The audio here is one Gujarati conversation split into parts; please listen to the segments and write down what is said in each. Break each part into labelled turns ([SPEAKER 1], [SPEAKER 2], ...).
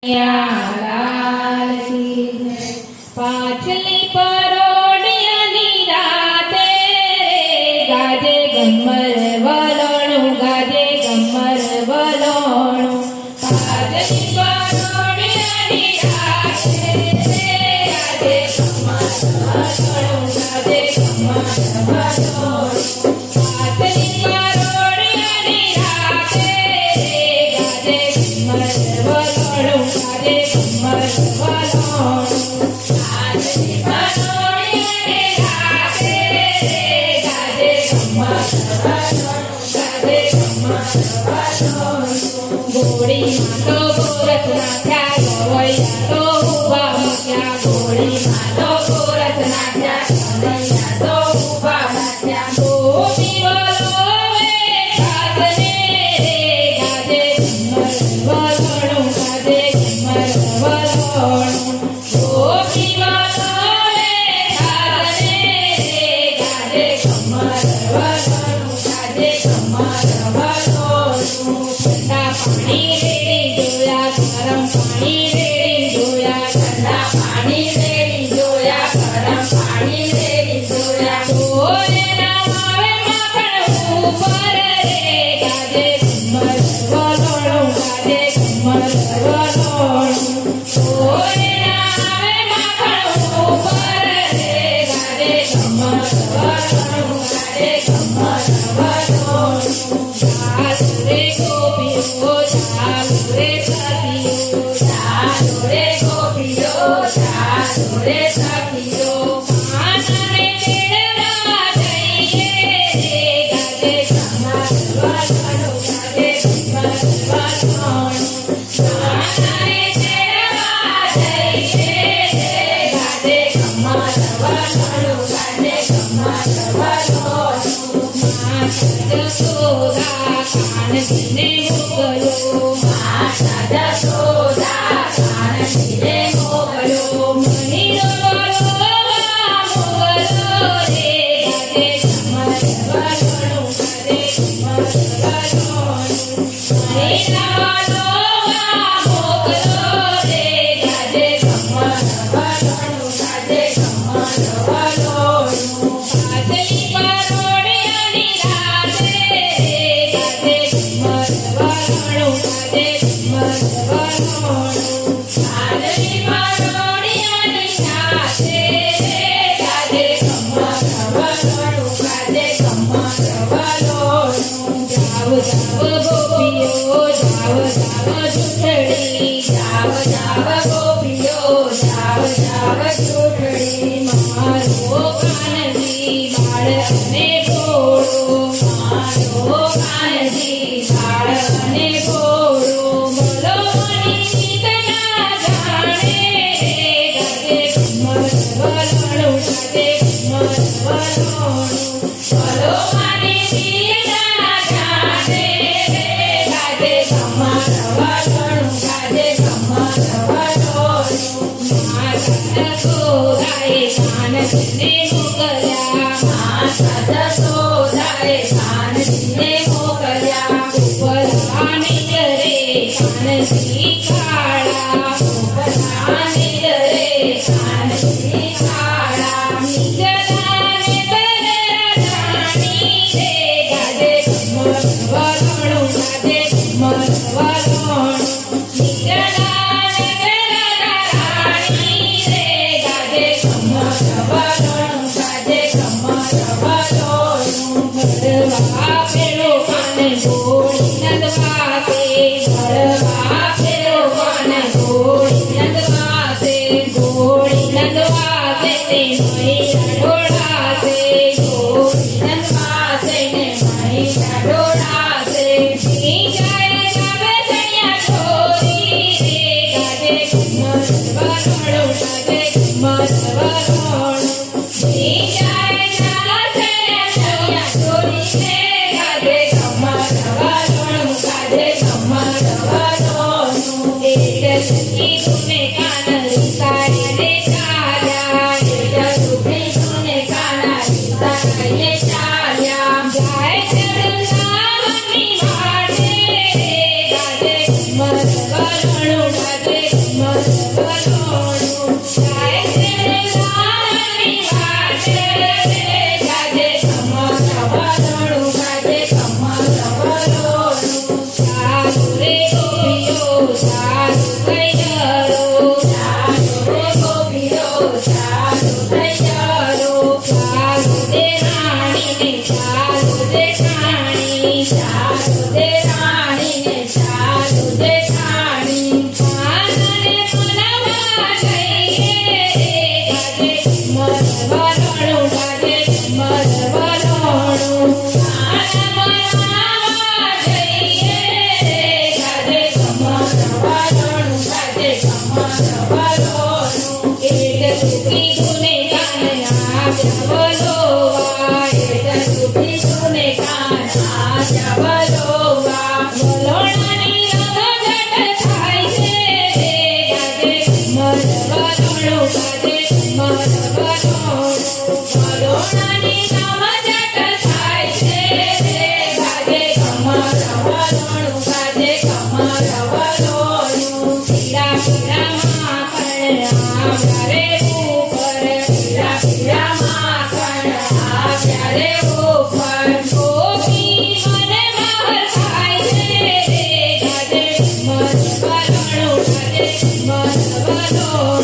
[SPEAKER 1] લાલ કી પાછલી પરોડિયાની રાતે ગાજે ગમર વલોણું ગાજે ગમર વલોણું પાછલી પરોડિયાની રાતે ગાજે ગમર વલોણું ગાજે ગમર વલોણું પાછલી પરોડિયાની રાતે ગાજે ગમર વલોણું ગાજે ગમર વલોણું આજની પરોડિયાની રાતે ગાજે ગમર વલોણું ગાજે ગમર વલોણું ગોળીમાં તો ગોરખ નાખ્યા ગવૈયા તો ઊભા મૂક્યા ગોળીમાં તો ગોરખ નાખ્યા ગવૈયા તો ઊભા મૂક્યા ગોપી વલોવે સાધને ગાજે ગમર વલોણું ગાજે ગમર વલોણું ગોપી વલોવે સાધને ગાજે ગમર વલોણું ગાજે ગમર વલોણું ઠંડા પાણી રેડી જોયા ગરમ પાણી રેડી જોયા ઠંડા પાણી રેડી જોયા ગરમ પાણી રેડી જોયા ગોરે ના આવે માખણ ઉપર રે ગાજે ગમર વલોણું ગાજે ગમર વલોણું ગોરે ના આવે માખણ ઉપર રે ગાજે ગમર વલોણું ગાજે ગમર વલોણું ચાલુ રે ગોપીઓ ચાલુ રે સખીઓ ચાલુ રે ગોપીઓ ચાલુ રે સખીઓ કાનને તેડવા જઈએ ગાજે ગમર વલોણું ગાજે ગમર વલોણું કાનને તેડવા જઈએ ગાજે ગમર વલોણું ગાજે ગમર વલોણું માતા જશોદા કાનજીને મોકલ્યો માતા જશોદા કાનજીને મોકલ્યો મણીનો વલોવા મોકલ્યો રે ગાજે ગમર વલોણું ગાજે ગમર વલોણું મણીના વલોવા મોકલ્યો રે ગાજે ગમર વલોણું ગાજે ગમર વલોણું પાછલી પરોડિયાની રાતે ગાજે ગમર વલોણું ગાજે ગમર વલોણું પાછલી પરોડિયાની રાતે ગાજે ગમર વલોણું ગાજે ગમર વલોણું જાવ જાવ ગોપીઓ જાવ જાવ ચૂંટણી જાવ જાવ ગોપીઓ જાવ જાવ ચૂંટણી મારો કાનજી બાળ અને ભોળો મારો કાનજી બાળ અને ભોળો બોલો મની ગીત ના જાણે ગાજે ગમર વલોણું ગાજે ગમર વલોણું બોલો મની ગીત ના જાણે ગાજે ગમર વલોણું ગાજે ગમર વલોણું માતા જશોદાએ કાનજીને મોકલ્યા માતા જશોદાએ કાનજીને મોકલ્યા ઉપરાની દરે કાનજી કાળા ઉપરાની દરે કાનજી કાળા નીકળાને દરે રાણી રે ગાજે ગમર વલોણું ગાજે ગમર વલોણું નીકળાને દરે રાણી રે ગાજે ગમર વલોણું ગાજે ગમર વલોણું ભરવા ફેરો કાન ગોળી નંદવાસે ભરવા ફેરો કાન ગોળી નંદવાસે ગોળી નંદવાસે તે મૈયા ઢોળાસે ગોળી નંદવાસે ને મૈયા ઢોળાસે જાય જાવે સૈયા છોરી રે ગાજે ગમર વલોણું ગાજે ગમર વલોણું જાય જાવે સૈયા છોરી રે ગાજે ગમર વલોણું ગાજે ગમર વલોણું એક સખી તુને કાન રીસાય રે ચાલ્યા એક સખી તુને કાન રીસાય ચાલ્યા જાય છે વૃંદાવનની વાટે ગાજે ગમર વલોણું ગાજે ચાલુ થઈ જરો ચાલો રે ગોપીઓ ચાલુ થઈ જરો ચાલો દે રાણીને ચાલો દે રાણી ચાલો દે રાણીને ચાલો દે રાણી આનંદે મનવા જઈએ ગાજે ઘુમર વરણું ગાજે ઘુમર વરણું આનંદ મનવા જઈએ ગાજે ઘુમર વરણું ગાજે ઘુમર વરણું એટ સુખી ગુને કાન આવ્યા બોલોવા એટ સુખી ગુને કાન આવ્યા બોલોવા બોલોણાની રંગઝટ થાય છે ગાજે ઘુમર વરણું ગાજે ઘુમર વરણું બોલોણાની રંગઝટ થાય છે ગાજે ઘુમર વરણું ગાજે ઘુમર વરણું પીળા પીળા માખણ આવ્યા રે ઉપર પીળા પીળા માખણ આવ્યા રે ઉપર ગોપી મને બહાર થાય છે ગાજે ઘુમર વરણું ગાજે ઘુમર વરણું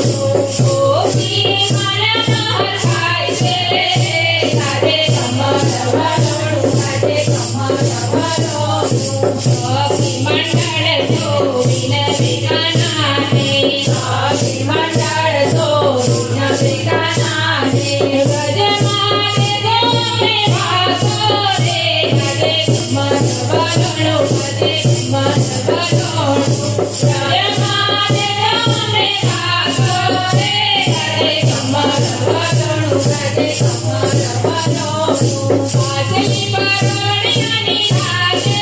[SPEAKER 1] ગોપી મને બહાર થાય છે ગાજે ઘુમર વરણું ગાજે ઘુમર વરણું સખી મંડળ જોઈને ભેગા નાને સખી મંડળ જોઈને ભેગા નાને ગજમાને ગોમે વાસો રે ગાજે ઘુમર વરણું ગાજે ઘુમર વરણું ગજમાને ગોમે વાસો રે ગાજે ઘુમર વરણું ગાજે ઘુમર વરણું પાછલી પરણિયાની રાજે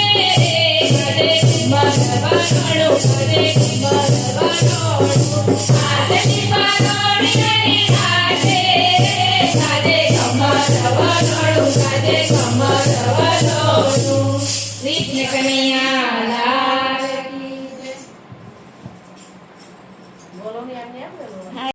[SPEAKER 1] ગાજે ઘુમર વરણું ગાજે ઘુમર વરણું પાછલી પરણિયાની રાજે ગાજે ઘુમર વરણું ગાજે ઘુમર વરણું કૃષ્ણ કનૈયા લાલ કી જય.